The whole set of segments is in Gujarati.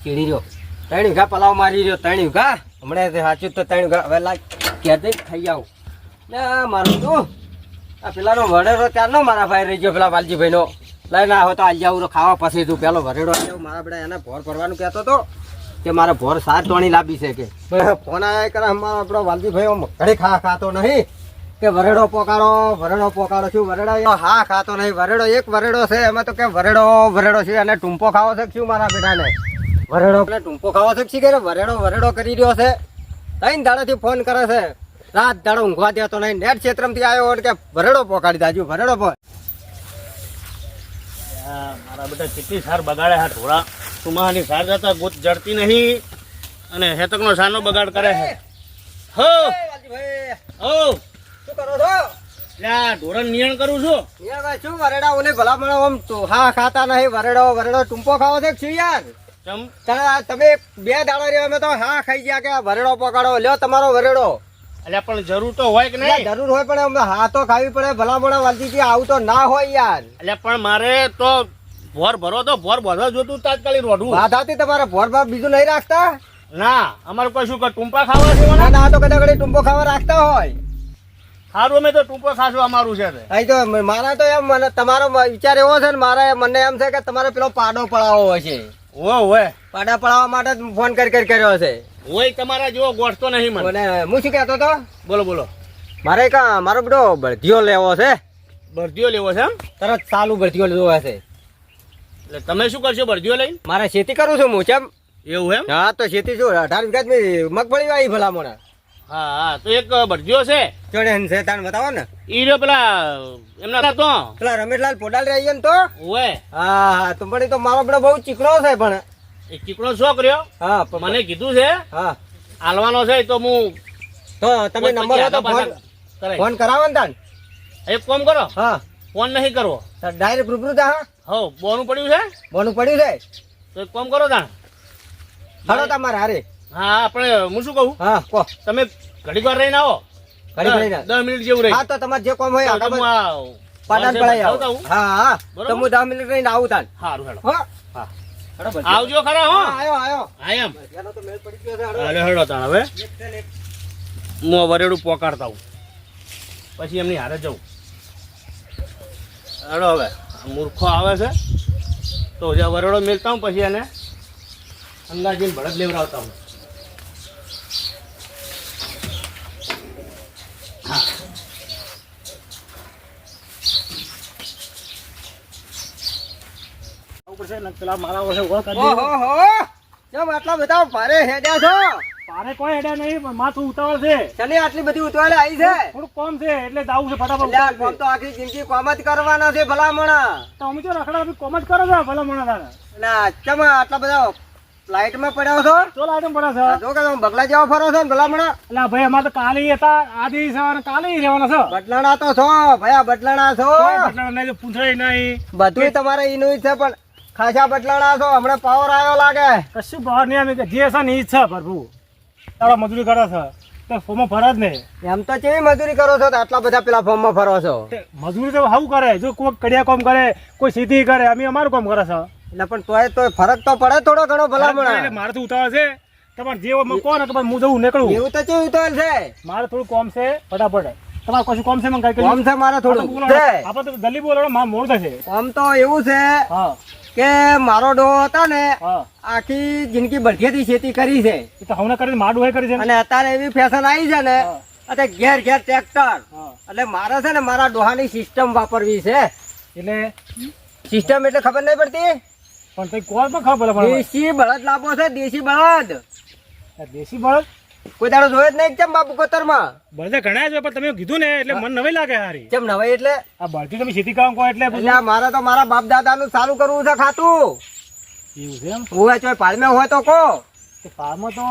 ચીડી રહ્યો 3 વીઘા પલાવ મારી રહ્યો 3 વીઘા હમણાં સાચું તો 3 વીઘા હવે લાગ ક્યાં ખાઈ આવું ને મારું તું આ પેલાનો વડેરો ત્યારનો મારા ભાઈ રહી ગયો પેલા વાલજીભાઈનો લઈને આવો તો આજ જાવું ખાવા પછી તું પેલો વરેડો મારા બેટા એને ભોર ભરવાનું કહેતો હતો કે મારે ભોર સાત ટોણી લાવી છે કે ફોન આવ્યા કરે અમારો આપણો વાલજીભાઈ ઘડી ખાતો નહીં કે વરેડો પોકાળો શું વરેડો હા ખાતો નહીં વરેડો એક વરેડો છે એમાં તો કે વરેડો છે અને ટૂંપો ખાવો છે શું મારા બેટાને વરેડો એટલે ટૂંપો ખાવો છે શી કે વરેડો કરી રહ્યો છે 3 દાડાથી ફોન કરે છે રાત દાડો ઊંઘવા દેતો નહીં નેટ ક્ષેત્રમાંથી આવ્યો કે વરેડો પોકાડી દાજુ વરેડો મારા બેટા કેટલી સાર બગાડે હા થોડા સુમાની સાર જતા ગોત જડતી નહીં અને હેતકનો સારનો બગાડ કરે છે હો શું કરો છો ઢોરણ નિયણ કરું છું શું વરેડા ઓલે ભલામણ આમ હા ખાતા નહીં વરેડો ટૂંપો ખાવો છે શું યાર તમે 2 દાડા રહ્યા અમે તો હા ખાઈ ગયા કે વરેડો પકાડો લ્યો તમારો વરેડો એટલે પણ જરૂર તો હોય કે નહીં જરૂર હોય પણ હા તો ખાવી પડે ભલામણ વાલજીજી આવું તો ના હોય યાર એટલે પણ મારે તો ભોર ભરો તો ભોર ભરવા જોતું તાત્કાલિક રોડું વાત હતી તમારે ભોર બીજું નહીં રાખતા ના અમારે કોઈ શું ટૂંપા ખાવા છે ના તો કદાચ ટૂંપો ખાવા રાખતા હોય સારું અમે તો ટૂંપો ખાશું અમારું છે અહીં તો મારા તો એમ મને તમારો વિચાર એવો છે ને મારે મને એમ છે કે તમારે પેલો પાડો પડાવવો હશે પાડા પડાવવા માટે ફોન કરી કર્યો છે ઓય તમારા જેવો ગોઠતો નહીં મને હું શું કહેતો હતો બોલો મારે મારો બેટો ભરતીઓ લેવો છે ભરતીઓ લેવો છે એમ તરત ચાલુ ભરતીઓ લેવો છે એટલે તમે શું કરશો ભરતીઓ લઈને મારે ખેતી કરું છું હું કેમ એવું એમ હા તો ખેતી છું 18 વીઘા મગફળી વાવી ભલામણ હા તો એક ભરતીઓ છે જોડે છે તાન બતાવો ને ઈ રે પેલા એમના તો પેલા રમેશલાલ પોડાલ રહી ને તો ઓય હા તો પણ તો મારો બેટો બહુ ચીકણો છે પણ એ ચીકણો શો કર્યો હા મને કીધું છે હા આલવાનો છે તો હું તો તમે નંબર હોય તો ફોન કરાવો ને તાન એક કામ કરો હા ફોન નહીં કરવો ડાયરેક્ટ રૂબરૂ જા હો બોનું પડ્યું છે તો એક કામ કરો તાણ હાલો તમારે હારે હા આપણે હું શું કહું હા કહો તમે ઘડીક વાર રહીને આવો 10 મિનિટ જેવું રહી હા તો તમારે જે કામ હોય પાટણ પડાઈ આવો હા તો હું 10 મિનિટ રહીને આવું તાન સારું હેડો હા આવજો ખરા હો આયો એમ એનો તો મેળ પડી ગયો છે હાલે હેડો તાણ હવે હું વરેડું પોકાડતા હું પછી એમની હારે જવું હેડો હવે મૂર્ખો આવે છે તો જ્યાં વરેડો મેળતા હું પછી એને અંદાજીને ભડક લેવડાવતા હું પેલા મારા વર્ષે આટલા બધા ભારે હેડ્યા છો પારે કોઈ હેડ્યા નહીં પણ માથું ઉતાવળ છે ચાલે આટલી બધી ઉતવાળે આવી છે થોડું કોમ છે એટલે જાવું છે ફટાફટ કોમ તો આખી જિંદગી કોમ જ કરવાના છે ભલામણ તો અમે તો રખડા કોમ જ કરો છો ભલામણ ના ચમ આટલા બધા લાઈટ માં પડ્યા છો તો લાઈટ પડે છે જો કે બગલા જેવા ફરો છો ને ભલામણ એટલે ભાઈ અમારે તો કાલે હતા આધી સવારે કાલે રહેવાના છો બદલાણા તો છો ભયા બદલાણા છો પૂછાય નહીં બધું તમારે ઈનું છે પણ ખાસા બદલાણા છો હમણાં પાવર આવ્યો લાગે કશું બહાર નહીં અમે જે છે ને ઈ છે ભરવું તારા મજૂરી કરે છે તો ફોર્મ ભરે જ નહીં એમ તો કેવી મજૂરી કરો છો આટલા બધા પેલા ફોર્મ માં ફરો છો મજૂરી તો આવું કરે જો કોઈ કડિયા કામ કરે કોઈ સીધી કરે અમે અમારું કામ કરે છે એટલે પણ તોય ફરક તો પડે થોડો ઘણો ભલામણ મારે તો ઉતાવળ છે તમારે જે કોણ તો હું જવું નીકળું એવું તો કેવું ઉતાવળ છે મારે થોડું કોમ છે ફટાફટ તમારે કશું કોમ છે મને કઈ કોમ છે મારે થોડું આપણે તો જલ્દી બોલો મારે મોડ થશે કોમ તો એવું છે હા કે મારો ડો હતા ને આખી જિંદગી બળગેથી ખેતી કરી છે હમણાં કરી માડું હોય કરી છે અને અત્યારે એવી ફેશન આવી છે ને અત્યારે ઘેર ટ્રેક્ટર એટલે મારે છે ને મારા ડોહાની સિસ્ટમ વાપરવી છે એટલે સિસ્ટમ એટલે ખબર નહીં પડતી પણ કઈ કોણ પણ ખબર પડે દેશી બળદ લાવવો છે દેશી બળદ દેશી બળદ કોઈ દાડો જોયે જ નહીં કેમ બાપુ કોતર માં બળદ ઘણા છે પણ તમે કીધું ને એટલે મન નવાઈ લાગે હારી કેમ નવાઈ એટલે આ બળથી તમે ખેતી કામ કહો એટલે મારે તો મારા બાપ દાદા નું ચાલુ કરવું છે ખાતું એવું છે એમ હોય ચોય પાલમાં હોય તો કહો પાલમાં તો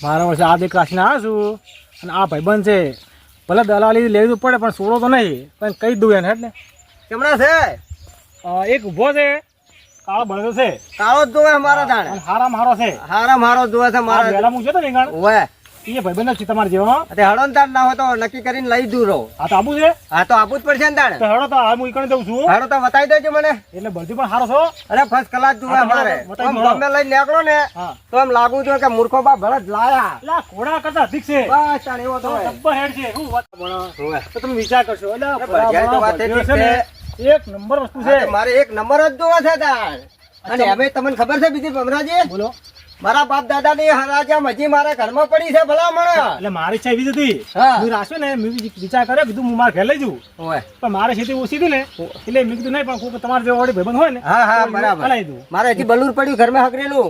મારા વર્ષે આ 2 ક્લાસના આવ્યો છું અને આ ભાઈબંધ છે ભલે દલાલી લેવું પડે પણ છોડો તો નહીં પણ કહી દઉં એને એટલે કેમણા છે એક ઉભો છે કાળો બળદો છે કાળો જ જોવે મારા તાણે હારા મારો છે હારા મારો જોવે છે મારા વેલા મૂક્યો તો રીંગણ ઓય એ ભાઈબંધ જ છે તમારે જેવો. તે હળો ને તાર ના હોય તો નક્કી કરીને લઈ દૂર રહો. આ તો આબુ છે. હા તો આપવું જ પડશે ને તાણે. તો હેડો તો આ હું ઈકણ દઉં છું. હાડો તો બતાવી દેજો મને. એટલે બધી પણ સારો છો. અરે ફર્સ્ટ ક્લાસ જુએ હા, તો અમારે. બતાવી આમ દો. ગમે લઈને નીકળો ને હા. તો એમ લાગુ જોઈએ કે મૂર્ખો બા ભરત લાયા. એટલે આ ઘોડા કરતા અધિક છે. બસ તાણ એવો તો તો હોય. ડબ્બા હેડ છે. શું વાત ભણો. હોવે. તો તમે વિચાર કરશો. એટલે આ ભજીયા તો વાત ભજીયો એટલી છે ને, એક નંબર વસ્તુ હા, છે. તો મારે એક નંબર જ જોવો છે તાણ. અને હવે તમને ખબર છે બીજી ભમરાજી, બોલો. મારા બાપ દાદા ની હરાજા હજી મારા ઘરમાં પડી છે ભલામણ. એટલે મારી ઈચ્છા એવી જ હતી. હા. હું રાખ્યો ને મેં વિચાર કર્યો કીધું હું મારા ઘરે લઈ જઉં. હોવે. પણ મારે ખેતી ઓછી હતી ને એટલે મેં કીધું નહીં પણ કોઈ તમારે જેવો વળી ભાઈબંધ હોય ને હા હા તો બરાબર. હલાવી દઉં. મારે હજી બલૂર પડ્યું ઘરમાં હકરેલું.